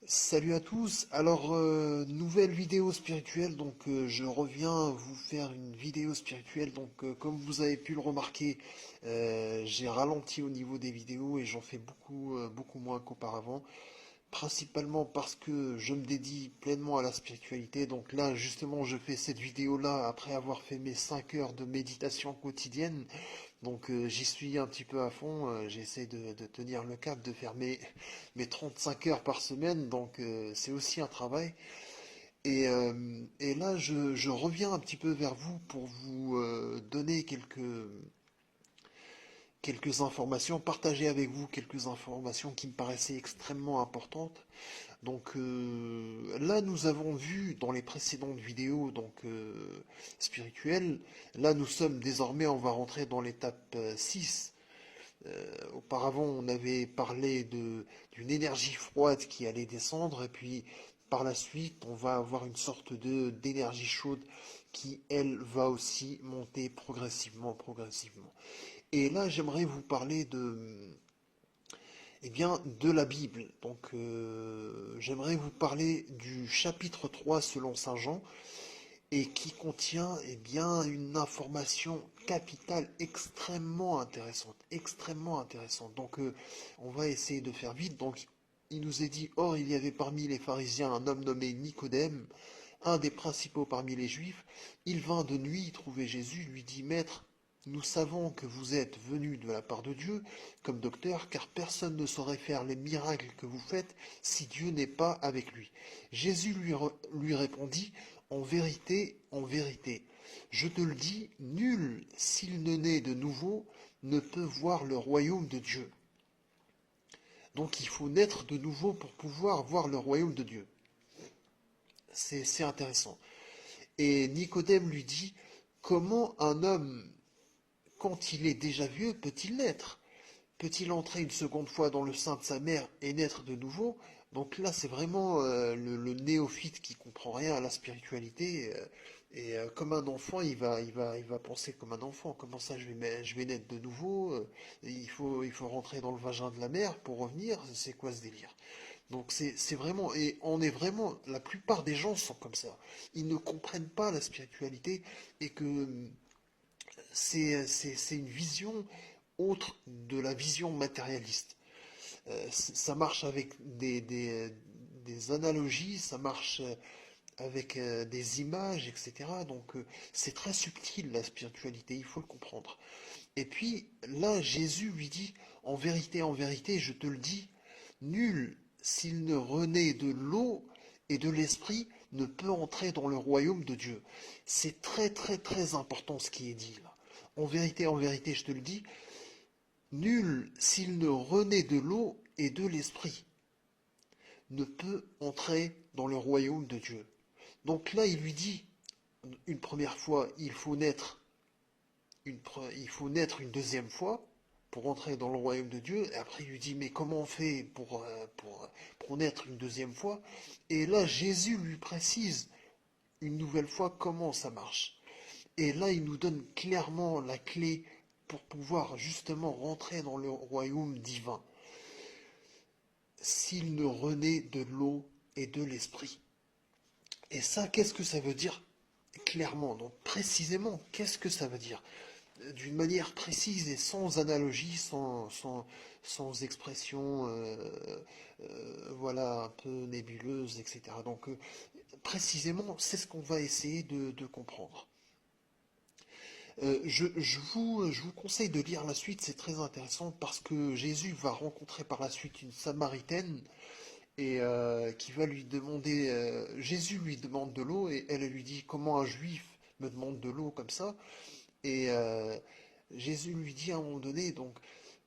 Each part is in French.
Salut à tous. Alors, nouvelle vidéo spirituelle. Donc, je reviens vous faire une vidéo spirituelle. Donc, comme vous avez pu le remarquer, j'ai ralenti au niveau des vidéos et j'en fais beaucoup moins qu'auparavant. Principalement parce que je me dédie pleinement à la spiritualité. Donc là, justement, je fais cette vidéo-là après avoir fait mes 5 heures de méditation quotidienne. Donc j'y suis un petit peu à fond. J'essaie de tenir le cap, de faire mes 35 heures par semaine. Donc c'est aussi un travail. Et là, je reviens un petit peu vers vous pour vous donner quelques informations, partager avec vous quelques informations qui me paraissaient extrêmement importantes. Donc là, nous avons vu dans les précédentes vidéos spirituelles, là nous sommes désormais, on va rentrer dans l'étape 6. Auparavant, on avait parlé d'une énergie froide qui allait descendre, et puis par la suite, on va avoir une sorte d'énergie chaude qui, elle, va aussi monter progressivement. Et là, j'aimerais vous parler de la Bible. Donc, j'aimerais vous parler du chapitre 3 selon Saint Jean et qui contient une information capitale extrêmement intéressante. Donc, on va essayer de faire vite. Donc, il nous est dit, or, il y avait parmi les pharisiens un homme nommé Nicodème, un des principaux parmi les Juifs. Il vint de nuit trouver Jésus, lui dit, Maître, nous savons que vous êtes venu de la part de Dieu comme docteur, car personne ne saurait faire les miracles que vous faites si Dieu n'est pas avec lui. Jésus lui répondit, en vérité, je te le dis, nul, s'il ne naît de nouveau, ne peut voir le royaume de Dieu. Donc il faut naître de nouveau pour pouvoir voir le royaume de Dieu. C'est intéressant. Et Nicodème lui dit, comment un homme, quand il est déjà vieux, peut-il naître? Peut-il entrer une seconde fois dans le sein de sa mère et naître de nouveau? Donc là, c'est vraiment le néophyte qui comprend rien à la spiritualité. Comme un enfant, il va penser comme un enfant. Comment ça, je vais naître de nouveau? Il faut rentrer dans le vagin de la mère pour revenir. C'est quoi ce délire? Donc c'est vraiment, et on est vraiment, la plupart des gens sont comme ça. Ils ne comprennent pas la spiritualité et que c'est une vision autre de la vision matérialiste. Ça marche avec des analogies, ça marche avec des images, etc. Donc c'est très subtil la spiritualité, il faut le comprendre. Et puis là, Jésus lui dit, en vérité, je te le dis, nul, s'il ne renaît de l'eau et de l'esprit, ne peut entrer dans le royaume de Dieu. C'est très important ce qui est dit là. En vérité, je te le dis, nul, s'il ne renaît de l'eau et de l'esprit, ne peut entrer dans le royaume de Dieu. Donc là, il lui dit, une première fois, il faut naître une deuxième fois pour entrer dans le royaume de Dieu. Et après, il lui dit, mais comment on fait pour naître une deuxième fois? Et là, Jésus lui précise une nouvelle fois comment ça marche. Et là, il nous donne clairement la clé pour pouvoir justement rentrer dans le royaume divin. S'il ne renaît de l'eau et de l'esprit. Et ça, qu'est-ce que ça veut dire clairement? Donc précisément, qu'est-ce que ça veut dire? D'une manière précise et sans analogie, sans expression, voilà, un peu nébuleuse, etc. Donc précisément, c'est ce qu'on va essayer de comprendre. Je vous conseille de lire la suite, c'est très intéressant parce que Jésus va rencontrer par la suite une Samaritaine et qui va lui demander, Jésus lui demande de l'eau et elle lui dit comment un juif me demande de l'eau comme ça et Jésus lui dit à un moment donné donc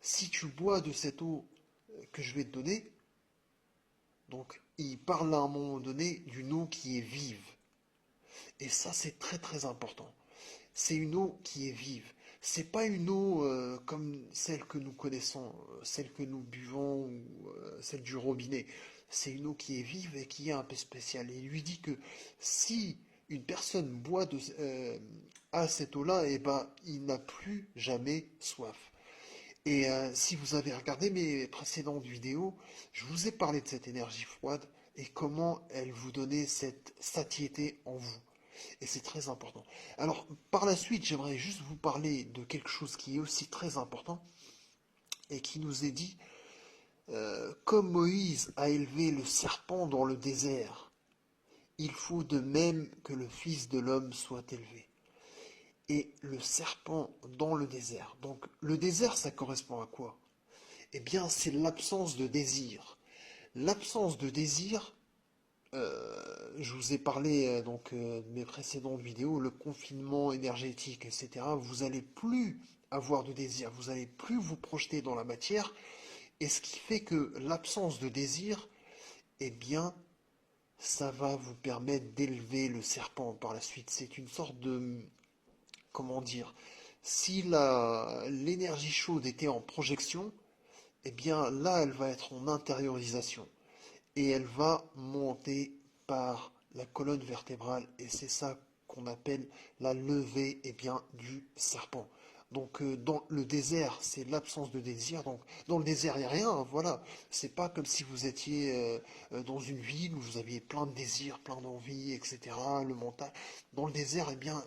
si tu bois de cette eau que je vais te donner, donc il parle à un moment donné d'une eau qui est vive et ça c'est très important. C'est une eau qui est vive. C'est pas une eau comme celle que nous connaissons, celle que nous buvons ou celle du robinet. C'est une eau qui est vive et qui est un peu spéciale. Et il lui dit que si une personne à cette eau-là, eh ben, il n'a plus jamais soif. Et si vous avez regardé mes précédentes vidéos, je vous ai parlé de cette énergie froide et comment elle vous donnait cette satiété en vous. Et c'est très important. Alors, par la suite, j'aimerais juste vous parler de quelque chose qui est aussi très important et qui nous est dit, comme Moïse a élevé le serpent dans le désert, il faut de même que le Fils de l'homme soit élevé. Et le serpent dans le désert. Donc, le désert, ça correspond à quoi? Eh bien, c'est l'absence de désir. L'absence de désir, je vous ai parlé de mes précédentes vidéos, le confinement énergétique, etc. Vous allez plus avoir de désir, vous allez plus vous projeter dans la matière, et ce qui fait que l'absence de désir, eh bien, ça va vous permettre d'élever le serpent par la suite. C'est une sorte de, comment dire, si l'énergie chaude était en projection, eh bien là, elle va être en intériorisation et elle va monter par la colonne vertébrale et c'est ça qu'on appelle la levée bien, du serpent. Donc dans le désert, c'est l'absence de désir. Donc dans le désert, il n'y a rien, hein, voilà. C'est pas comme si vous étiez dans une ville où vous aviez plein de désirs, plein d'envies, etc. Le mental. Dans le désert, eh bien,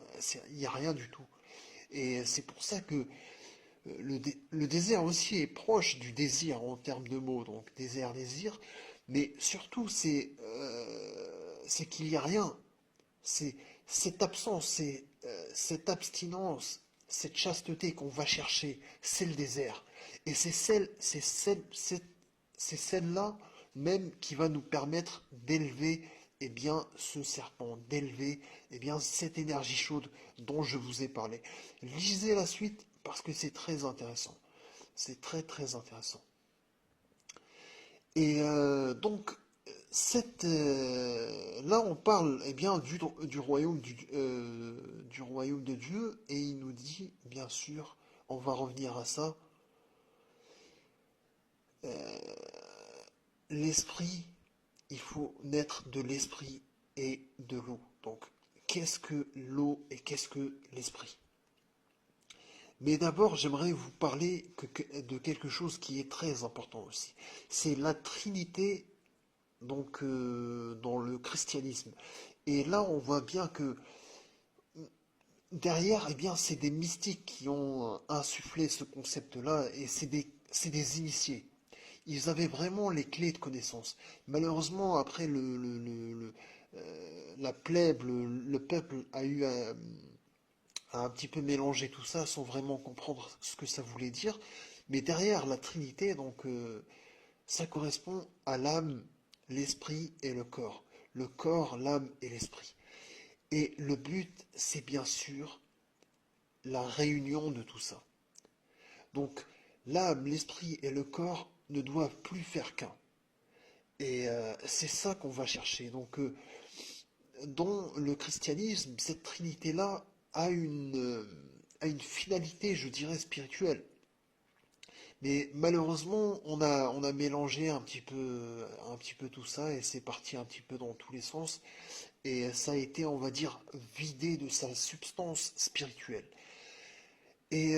il n'y a rien du tout. Et c'est pour ça que le désert aussi est proche du désir en termes de mots, donc désert, désir, mais surtout c'est qu'il n'y a rien. C'est cette absence, c'est cette abstinence, cette chasteté qu'on va chercher, c'est le désert. Et c'est celle-là même qui va nous permettre d'élever bien, ce serpent, d'élever bien, cette énergie chaude dont je vous ai parlé. Lisez la suite parce que c'est très intéressant. C'est très très intéressant. Et donc, là, on parle bien du royaume du royaume de Dieu, et il nous dit, bien sûr, on va revenir à ça, l'esprit, il faut naître de l'esprit et de l'eau. Donc, qu'est-ce que l'eau et qu'est-ce que l'esprit? Mais d'abord, j'aimerais vous parler de quelque chose qui est très important aussi. C'est la Trinité dans le christianisme. Et là, on voit bien que derrière, eh bien, c'est des mystiques qui ont insufflé ce concept-là, et c'est des initiés. Ils avaient vraiment les clés de connaissance. Malheureusement, après la plèbe, le peuple a un petit peu mélanger tout ça sans vraiment comprendre ce que ça voulait dire. Mais derrière la Trinité, ça correspond à l'âme, l'esprit et le corps. Le corps, l'âme et l'esprit. Et le but, c'est bien sûr la réunion de tout ça. Donc, l'âme, l'esprit et le corps ne doivent plus faire qu'un. Et c'est ça qu'on va chercher. Donc, dans le christianisme, cette trinité-là a une finalité, je dirais, spirituelle. Mais malheureusement, on a mélangé un petit peu tout ça et c'est parti un petit peu dans tous les sens. Et ça a été, on va dire, vidé de sa substance spirituelle. Et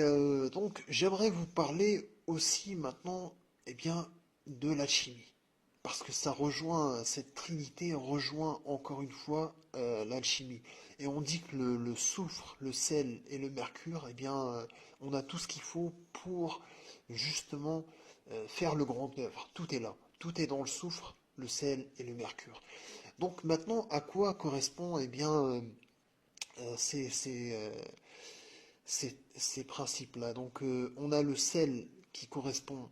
donc, j'aimerais vous parler aussi maintenant, eh bien, de l'alchimie. Parce que ça rejoint, cette trinité rejoint encore une fois l'alchimie. Et on dit que le soufre, le sel et le mercure, eh bien, on a tout ce qu'il faut pour justement faire le grand œuvre. Tout est là. Tout est dans le soufre, le sel et le mercure. Donc maintenant, à quoi correspond eh bien, ces, ces, ces principes-là? Donc on a le sel qui correspond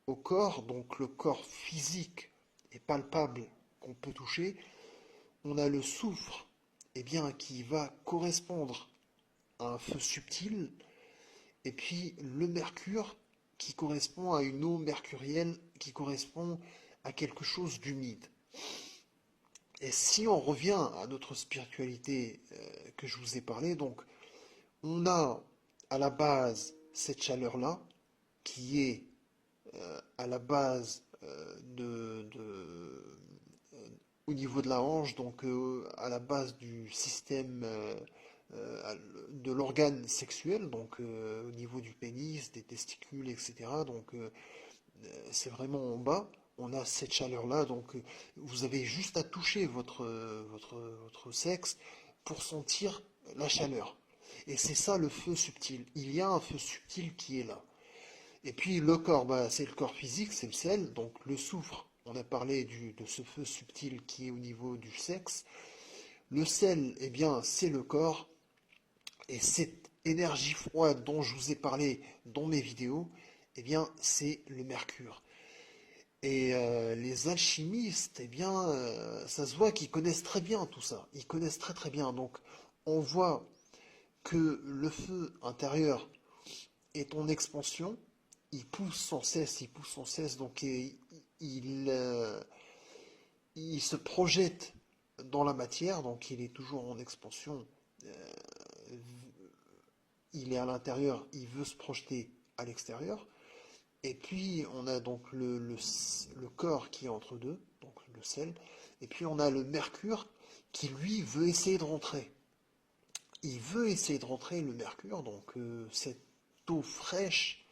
au corps, donc le corps physique et palpable qu'on peut toucher. On a le soufre, eh bien, qui va correspondre à un feu subtil, et puis le mercure qui correspond à une eau mercurielle qui correspond à quelque chose d'humide. Et si on revient à notre spiritualité que je vous ai parlé, donc on a à la base cette chaleur-là qui est à la base au niveau de la hanche, donc à la base du système de l'organe sexuel, donc au niveau du pénis, des testicules, etc. Donc c'est vraiment en bas. On a cette chaleur-là, donc vous avez juste à toucher votre sexe pour sentir la chaleur. Et c'est ça le feu subtil. Il y a un feu subtil qui est là. Et puis le corps, bah, c'est le corps physique, c'est le sel, donc le soufre. On a parlé de ce feu subtil qui est au niveau du sexe. Le sel, eh bien, c'est le corps. Et cette énergie froide dont je vous ai parlé dans mes vidéos, eh bien, c'est le mercure. Et les alchimistes, eh bien, ça se voit qu'ils connaissent très bien tout ça. Ils connaissent très très bien. Donc, on voit que le feu intérieur est en expansion. Il pousse sans cesse, il pousse sans cesse. Donc, il, euh, il se projette dans la matière. Donc, il est toujours en expansion. Il est à l'intérieur, il veut se projeter à l'extérieur. Et puis on a donc le corps qui est entre deux, donc le sel. Et puis on a le mercure qui lui veut essayer de rentrer. Il veut essayer de rentrer le mercure, donc cette eau fraîche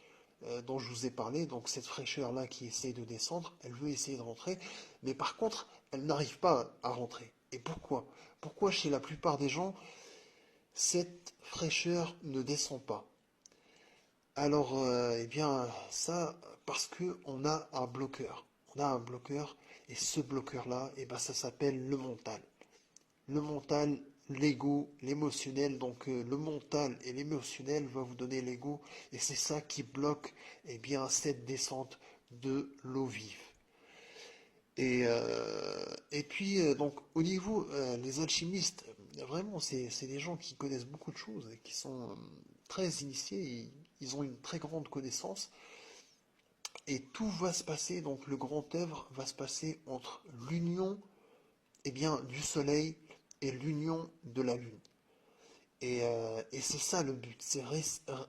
dont je vous ai parlé, donc cette fraîcheur-là qui essaie de descendre, elle veut essayer de rentrer, mais par contre, elle n'arrive pas à rentrer. Et pourquoi? Pourquoi chez la plupart des gens, cette fraîcheur ne descend pas? Alors, eh bien, ça, parce que on a un bloqueur. On a un bloqueur, et ce bloqueur-là, eh ben, ça s'appelle le mental. Le mental, l'ego, l'émotionnel. Donc, le mental et l'émotionnel va vous donner l'ego, et c'est ça qui bloque, eh bien, cette descente de l'eau vive. Et puis, donc, au niveau, les alchimistes, vraiment, c'est des gens qui connaissent beaucoup de choses et qui sont très initiés, ils ont une très grande connaissance, et tout va se passer, donc le grand œuvre va se passer entre l'union, eh bien, du soleil et l'union de la lune. Et c'est ça le but, c'est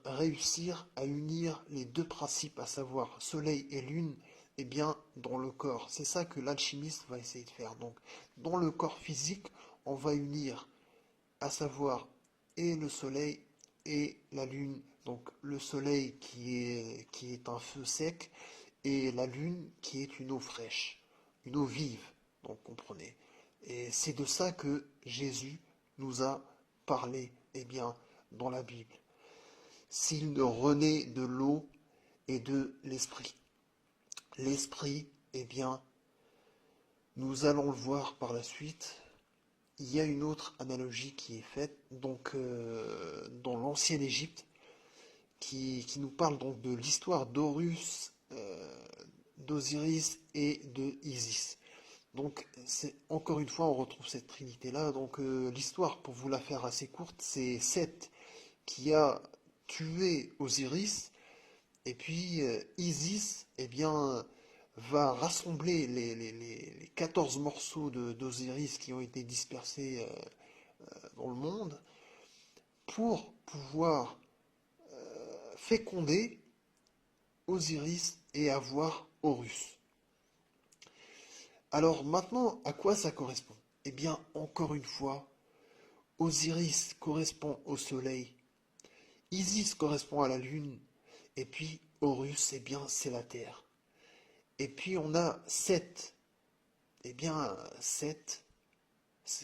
réussir à unir les deux principes, à savoir soleil et lune, eh bien, dans le corps. C'est ça que l'alchimiste va essayer de faire. Donc, dans le corps physique, on va unir, à savoir, et le soleil et la lune. Donc, le soleil qui est un feu sec, et la lune qui est une eau fraîche, une eau vive, donc comprenez. Et c'est de ça que Jésus nous a parlé, eh bien, dans la Bible. S'il ne renaît de l'eau et de l'esprit. L'esprit, eh bien, nous allons le voir par la suite. Il y a une autre analogie qui est faite, donc dans l'ancienne Égypte, qui nous parle donc de l'histoire d'Horus, d'Osiris et de Isis. Donc, c'est encore une fois, on retrouve cette trinité-là. Donc, l'histoire, pour vous la faire assez courte, c'est Seth qui a tué Osiris, et puis Isis, eh bien, va rassembler les 14 morceaux d'Osiris qui ont été dispersés dans le monde pour pouvoir féconder Osiris et avoir Horus. Alors maintenant, à quoi ça correspond? Eh bien, encore une fois, Osiris correspond au soleil, Isis correspond à la lune, et puis Horus, eh bien, c'est la terre. Et puis on a Seth, eh bien, Seth,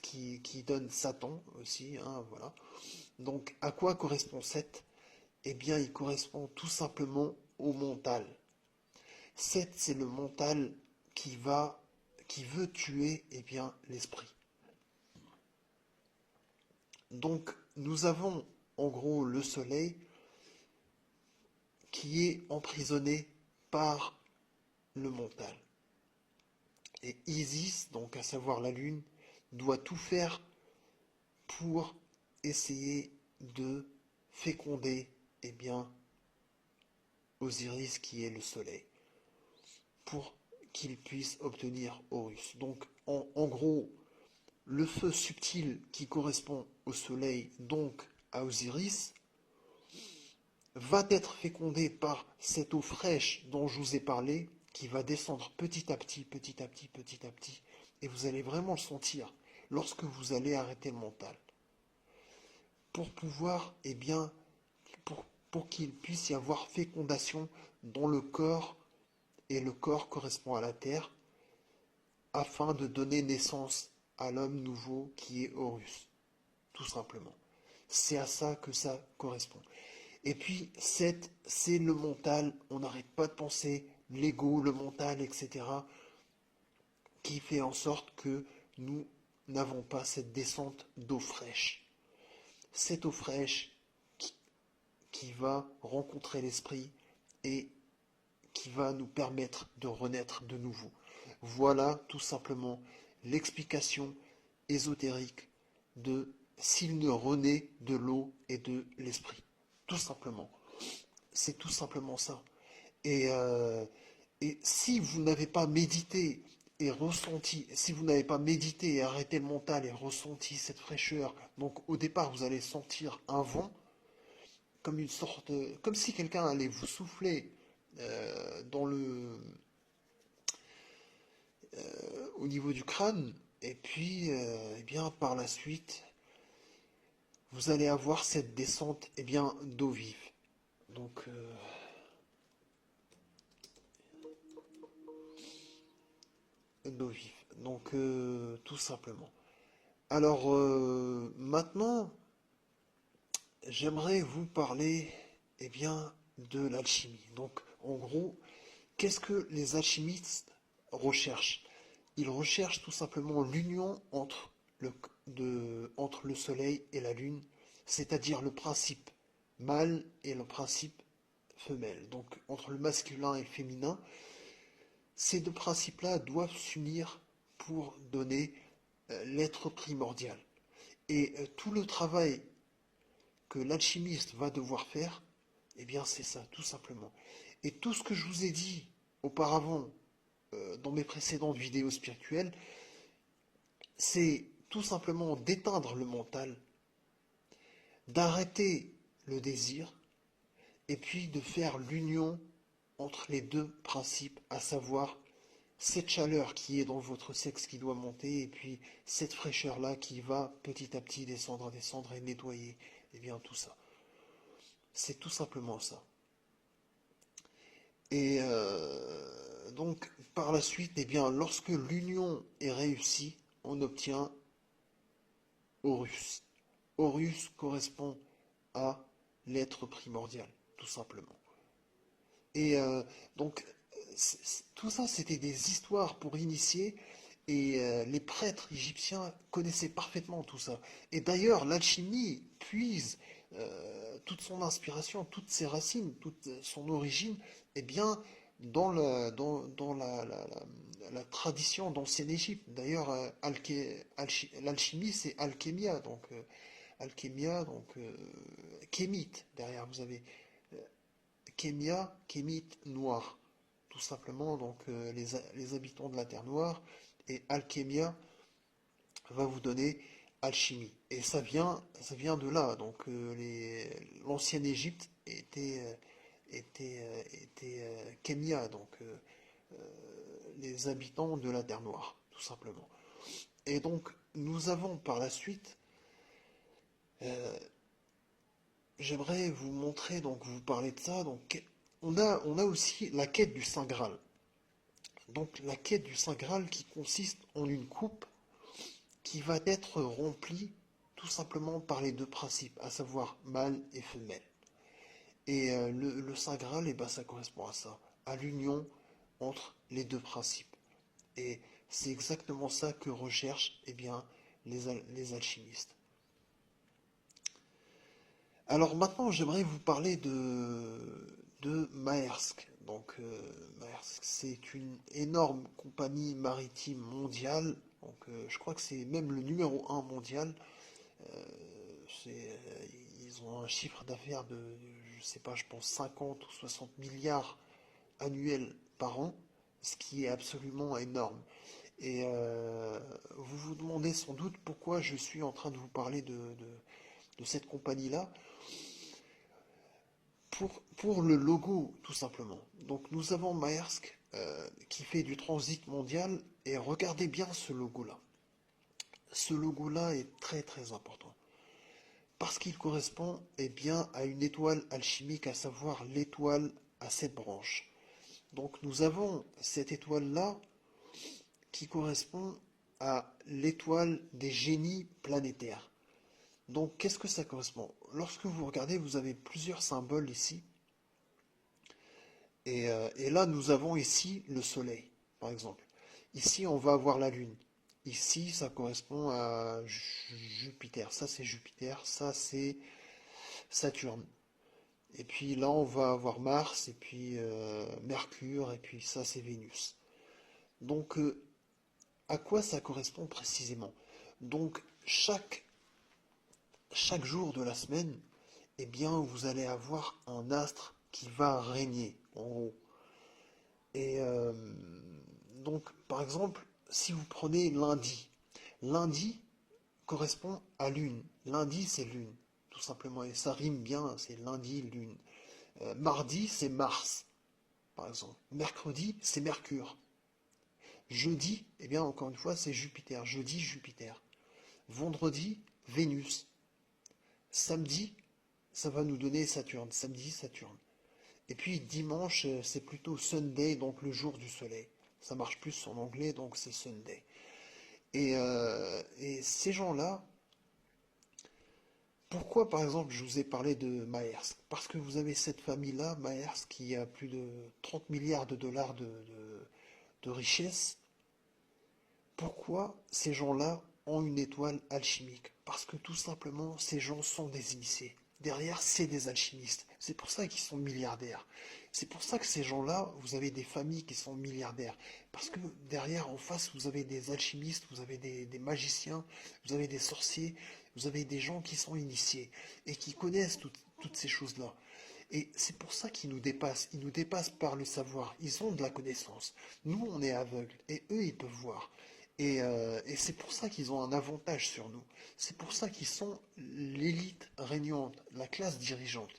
qui donne Satan aussi, hein, voilà. Donc, à quoi correspond Seth? Eh bien, il correspond tout simplement au mental. Seth, c'est le mental qui veut tuer, eh bien, l'esprit. Donc, nous avons en gros le soleil qui est emprisonné par le mental. Et Isis, donc à savoir la lune, doit tout faire pour essayer de féconder, eh bien, Osiris qui est le soleil, pour qu'il puisse obtenir Horus. Donc, en gros, le feu subtil qui correspond au soleil, donc à Osiris, va être fécondé par cette eau fraîche dont je vous ai parlé, qui va descendre petit à petit, petit à petit, petit à petit, et vous allez vraiment le sentir lorsque vous allez arrêter le mental. pour pouvoir, eh bien, pour qu'il puisse y avoir fécondation dans le corps, et le corps correspond à la terre, afin de donner naissance à l'homme nouveau qui est Horus, tout simplement. C'est à ça que ça correspond. Et puis, 7, c'est le mental, on n'arrête pas de penser, l'ego, le mental, etc., qui fait en sorte que nous n'avons pas cette descente d'eau fraîche. Cette eau fraîche qui va rencontrer l'esprit et qui va nous permettre de renaître de nouveau. Voilà tout simplement l'explication ésotérique de s'il ne renaît de l'eau et de l'esprit. Tout simplement. C'est tout simplement ça. Et, euh, et si vous n'avez pas médité et ressenti, si vous n'avez pas médité et arrêté le mental et ressenti cette fraîcheur, donc au départ vous allez sentir un vent, comme une sorte, comme si quelqu'un allait vous souffler dans au niveau du crâne, et puis, eh bien, par la suite, vous allez avoir cette descente, eh bien, d'eau vive. Donc, d'eau vive. Donc, tout simplement. Alors, maintenant, j'aimerais vous parler, eh bien, de l'alchimie. Donc, en gros, qu'est-ce que les alchimistes recherchent? Ils recherchent tout simplement l'union entre le soleil et la lune, c'est-à-dire le principe mâle et le principe femelle. Donc, entre le masculin et le féminin, ces deux principes-là doivent s'unir pour donner l'être primordial. Et tout le travail que l'alchimiste va devoir faire, eh bien c'est ça, tout simplement. Et tout ce que je vous ai dit auparavant dans mes précédentes vidéos spirituelles, c'est tout simplement d'éteindre le mental, d'arrêter le désir, et puis de faire l'union entre les deux principes, à savoir cette chaleur qui est dans votre sexe qui doit monter, et puis cette fraîcheur-là qui va petit à petit descendre et nettoyer, et bien tout ça. C'est tout simplement ça. Et donc, par la suite, eh bien, lorsque l'union est réussie, on obtient Horus. Horus correspond à l'être primordial, tout simplement. Et donc, tout ça, c'était des histoires pour initier, et les prêtres égyptiens connaissaient parfaitement tout ça. Et d'ailleurs, l'alchimie puise toute son inspiration, toutes ses racines, toute son origine, eh bien, dans la tradition d'ancienne Égypte. D'ailleurs, l'alchimie, c'est alchémia, donc alchémia, donc kémite. Derrière, vous avez Kémia, kémite noir, tout simplement, donc les habitants de la Terre Noire, et alchémia va vous donner alchimie. Et ça vient de là, donc l'ancienne Égypte était Kémia, donc les habitants de la Terre Noire, tout simplement. Et donc, nous avons par la suite, j'aimerais vous montrer, donc vous parler de ça, donc on a aussi la quête du Saint Graal. Donc la quête du Saint Graal qui consiste en une coupe qui va être remplie tout simplement par les deux principes, à savoir mâle et femelle. Et le Saint Graal, eh ben, ça correspond à ça, à l'union entre les deux principes. Et c'est exactement ça que recherchent eh bien, les alchimistes. Alors maintenant, j'aimerais vous parler de Maersk. Donc, Maersk, c'est une énorme compagnie maritime mondiale. Donc, je crois que c'est même le numéro un mondial. Euh, ils ont un chiffre d'affaires de, je sais pas, je pense 50 ou 60 milliards annuels par an, ce qui est absolument énorme. Et vous vous demandez sans doute pourquoi je suis en train de vous parler de cette compagnie-là. Pour le logo, tout simplement. Donc nous avons Maersk qui fait du transit mondial, et regardez bien ce logo-là. Ce logo-là est très très important. Parce qu'il correspond eh bien, à une étoile alchimique, à savoir l'étoile à 7 branches. Donc nous avons cette étoile-là qui correspond à l'étoile des génies planétaires. Donc qu'est-ce que ça correspond? Lorsque vous regardez, vous avez plusieurs symboles ici. Et là, nous avons ici le Soleil, par exemple. Ici, on va avoir la Lune. Ici, ça correspond à Jupiter. Ça, c'est Jupiter. Ça, c'est Saturne. Et puis là, on va avoir Mars, et puis Mercure, et puis ça, c'est Vénus. Donc, à quoi ça correspond précisément? Donc, chaque jour de la semaine, eh bien, vous allez avoir un astre qui va régner, en gros. Et donc, par exemple, si vous prenez lundi, lundi correspond à lune. Lundi, c'est lune, tout simplement. Et ça rime bien, c'est lundi, lune. Mardi, c'est Mars, par exemple. Mercredi, c'est Mercure. Jeudi, eh bien, encore une fois, c'est Jupiter. Jeudi, Jupiter. Vendredi, Vénus. Samedi, ça va nous donner Saturne. Samedi, Saturne. Et puis dimanche, c'est plutôt Sunday, donc le jour du soleil. Ça marche plus en anglais, donc c'est Sunday. Et ces gens-là, pourquoi par exemple je vous ai parlé de Maersk? Parce que vous avez cette famille-là, Maersk, qui a plus de 30 milliards de dollars de richesse. Pourquoi ces gens-là ont une étoile alchimique? Parce que tout simplement, ces gens sont des initiés. Derrière, c'est des alchimistes. C'est pour ça qu'ils sont milliardaires. C'est pour ça que ces gens-là, vous avez des familles qui sont milliardaires. Parce que derrière, en face, vous avez des alchimistes, vous avez des magiciens, vous avez des sorciers, vous avez des gens qui sont initiés et qui connaissent toutes ces choses-là. Et c'est pour ça qu'ils nous dépassent. Ils nous dépassent par le savoir. Ils ont de la connaissance. Nous, on est aveugles. Et eux, ils peuvent voir. Et c'est pour ça qu'ils ont un avantage sur nous. C'est pour ça qu'ils sont l'élite régnante, la classe dirigeante.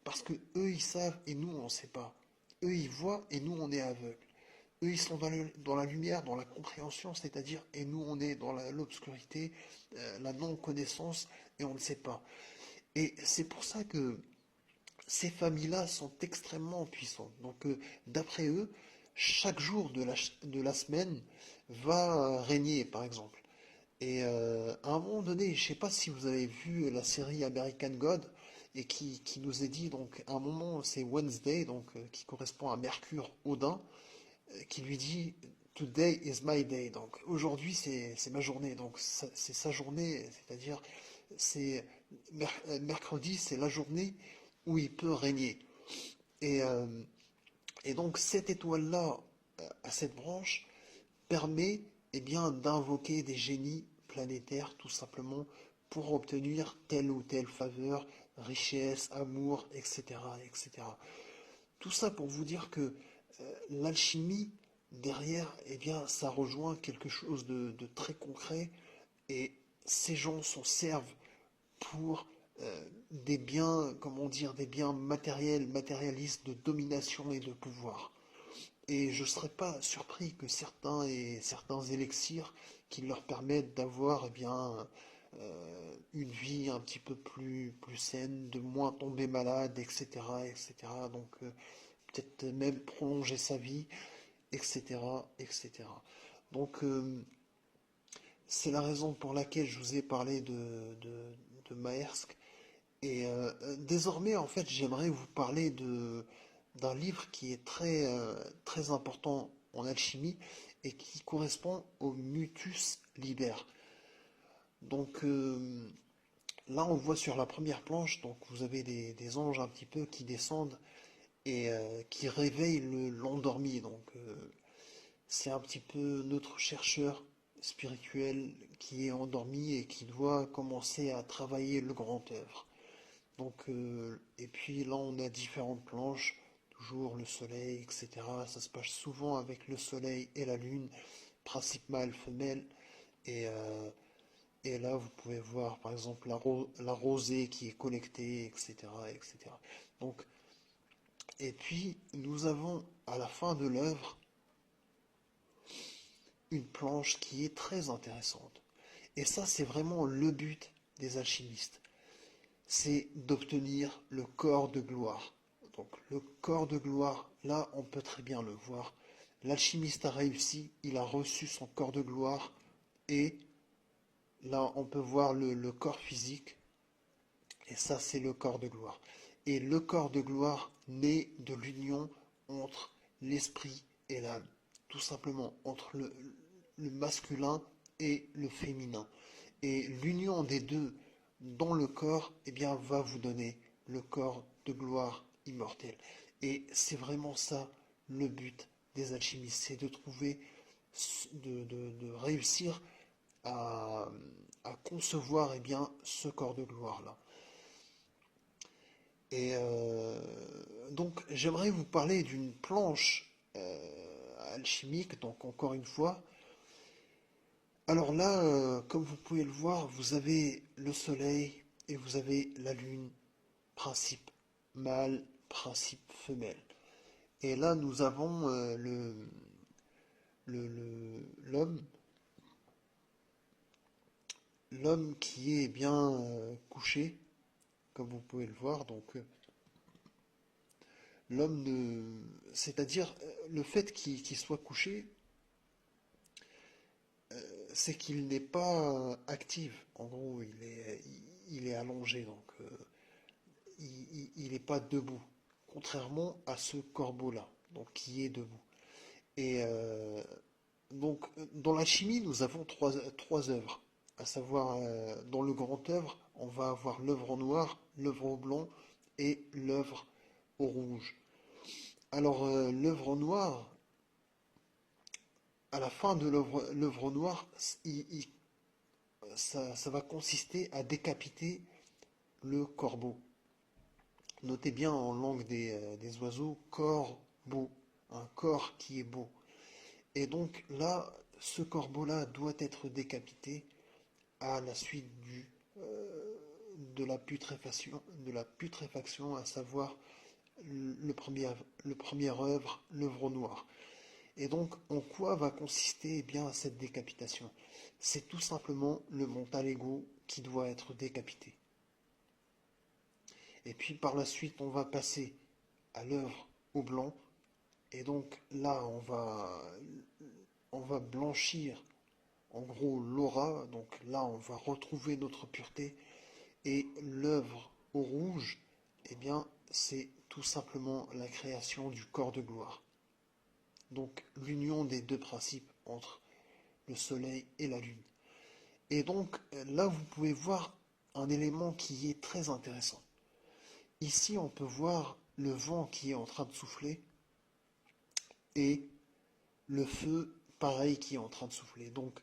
Parce que eux, ils savent et nous, on ne sait pas. Eux, ils voient et nous, on est aveugles. Eux, ils sont dans la lumière, dans la compréhension, c'est-à-dire, et nous, on est dans l'obscurité, la non-connaissance, et on ne sait pas. Et c'est pour ça que ces familles-là sont extrêmement puissantes. Donc, d'après eux, chaque jour de la semaine va régner, par exemple. Et à un moment donné, je ne sais pas si vous avez vu la série American God, et qui nous est dit, donc, à un moment, c'est Wednesday, donc, qui correspond à Mercure Odin, qui lui dit Today is my day. Donc, aujourd'hui, c'est ma journée. Donc, c'est sa journée, c'est-à-dire, c'est mercredi, c'est la journée où il peut régner. Et, euh, et donc cette étoile-là, à cette branche, permet eh bien, d'invoquer des génies planétaires tout simplement pour obtenir telle ou telle faveur, richesse, amour, etc., etc. Tout ça pour vous dire que l'alchimie, derrière, eh bien, ça rejoint quelque chose de très concret et ces gens s'en servent pour des biens, comment dire, des biens matériels, matérialistes de domination et de pouvoir. Et je ne serais pas surpris que certains aient certains élixirs qui leur permettent d'avoir eh bien, une vie un petit peu plus saine, de moins tomber malade, etc. etc. Donc peut-être même prolonger sa vie, etc. etc. Donc c'est la raison pour laquelle je vous ai parlé de Maersk. Et désormais, en fait, j'aimerais vous parler d'un livre qui est très important en alchimie et qui correspond au Mutus Liber. Donc là, on voit sur la première planche, donc vous avez des anges un petit peu qui descendent et qui réveillent l'endormi. Donc c'est un petit peu notre chercheur spirituel qui est endormi et qui doit commencer à travailler le grand œuvre. Donc, et puis là, on a différentes planches, toujours le soleil, etc. Ça se passe souvent avec le soleil et la lune, principe mâle, femelle. Et, euh, et là, vous pouvez voir, par exemple, la rosée qui est collectée, etc., etc. Donc, et puis, nous avons, à la fin de l'œuvre, une planche qui est très intéressante. Et ça, c'est vraiment le but des alchimistes. c'est d'obtenir le corps de gloire. Donc le corps de gloire, là on peut très bien le voir. L'alchimiste a réussi, il a reçu son corps de gloire et là on peut voir le corps physique et ça c'est le corps de gloire. Et le corps de gloire naît de l'union entre l'esprit et l'âme. Tout simplement entre le masculin et le féminin. Et l'union des deux dans le corps, eh bien, va vous donner le corps de gloire immortel. Et c'est vraiment ça le but des alchimistes, c'est de trouver, de réussir à, à concevoir eh bien, ce corps de gloire-là. Et donc j'aimerais vous parler d'une planche alchimique, donc encore une fois. Alors là, comme vous pouvez le voir, vous avez le soleil et vous avez la lune, principe mâle, principe femelle. Et là, nous avons l'homme, l'homme qui est bien couché, comme vous pouvez le voir. Donc l'homme, c'est-à-dire le fait qu'il soit couché, c'est qu'il n'est pas actif. En gros, il est allongé, donc il n'est pas debout, contrairement à ce corbeau-là, donc qui est debout. Et donc, dans la chimie, nous avons trois œuvres, à savoir, dans le grand œuvre, on va avoir l'œuvre en noir, l'œuvre au blanc et l'œuvre au rouge. Alors, l'œuvre en noir, à la fin de l'œuvre en noir, ça va consister à décapiter le corbeau. Notez bien en langue des oiseaux, corps beau, un corps qui est beau. Et donc là, ce corbeau-là doit être décapité à la suite de la putréfaction, à savoir le premier œuvre, l'œuvre noire. Et donc, en quoi va consister eh bien, cette décapitation? C'est tout simplement le mental ego qui doit être décapité. Et puis par la suite, on va passer à l'œuvre au blanc. Et donc là, on va blanchir en gros l'aura. Donc là, on va retrouver notre pureté. Et l'œuvre au rouge, eh bien, c'est tout simplement la création du corps de gloire. Donc l'union des deux principes entre le soleil et la lune. Et donc là, vous pouvez voir un élément qui est très intéressant. Ici, on peut voir le vent qui est en train de souffler et le feu, pareil, qui est en train de souffler. Donc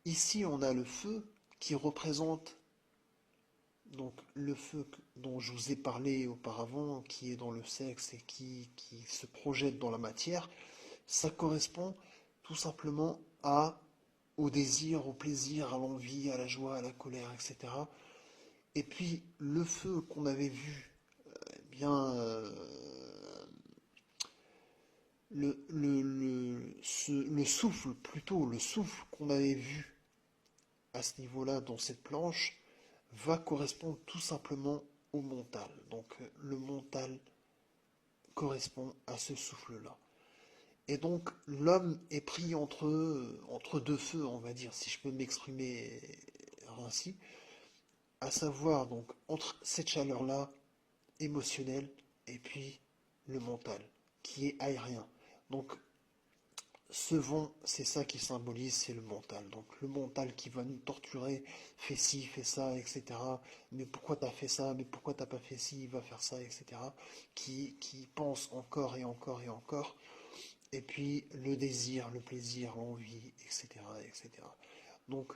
ici, on a le feu qui représente donc le feu dont je vous ai parlé auparavant, qui est dans le sexe et qui se projette dans la matière. Ça correspond tout simplement au désir, au plaisir, à l'envie, à la joie, à la colère, etc. Et puis le feu qu'on avait vu, eh bien, le souffle, plutôt le souffle qu'on avait vu à ce niveau-là dans cette planche, va correspondre tout simplement au mental. Donc le mental correspond à ce souffle-là. Et donc l'homme est pris entre deux feux, on va dire, si je peux m'exprimer ainsi, à savoir donc entre cette chaleur-là émotionnelle et puis le mental, qui est aérien. Donc ce vent, c'est ça qui symbolise, c'est le mental. Donc le mental qui va nous torturer, fais ci, fais ça, etc. Mais pourquoi t'as fait ça? Mais pourquoi t'as pas fait ci? Il va faire ça, etc. Qui pense encore et encore et encore. Et puis le désir, le plaisir, l'envie, etc., etc. Donc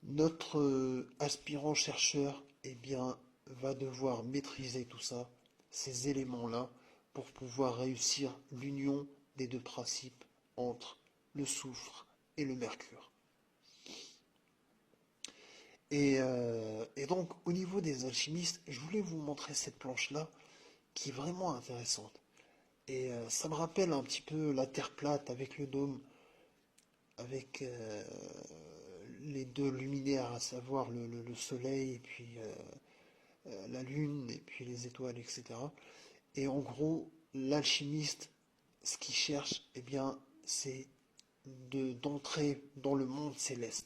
notre aspirant chercheur, eh bien, va devoir maîtriser tout ça, ces éléments-là, pour pouvoir réussir l'union des deux principes entre le soufre et le mercure. Et donc, au niveau des alchimistes, je voulais vous montrer cette planche-là, qui est vraiment intéressante. Et ça me rappelle un petit peu la Terre plate avec le dôme, avec les deux luminaires, à savoir le soleil et puis la lune et puis les étoiles, etc. Et en gros, l'alchimiste, ce qu'il cherche, eh bien, c'est d'entrer dans le monde céleste.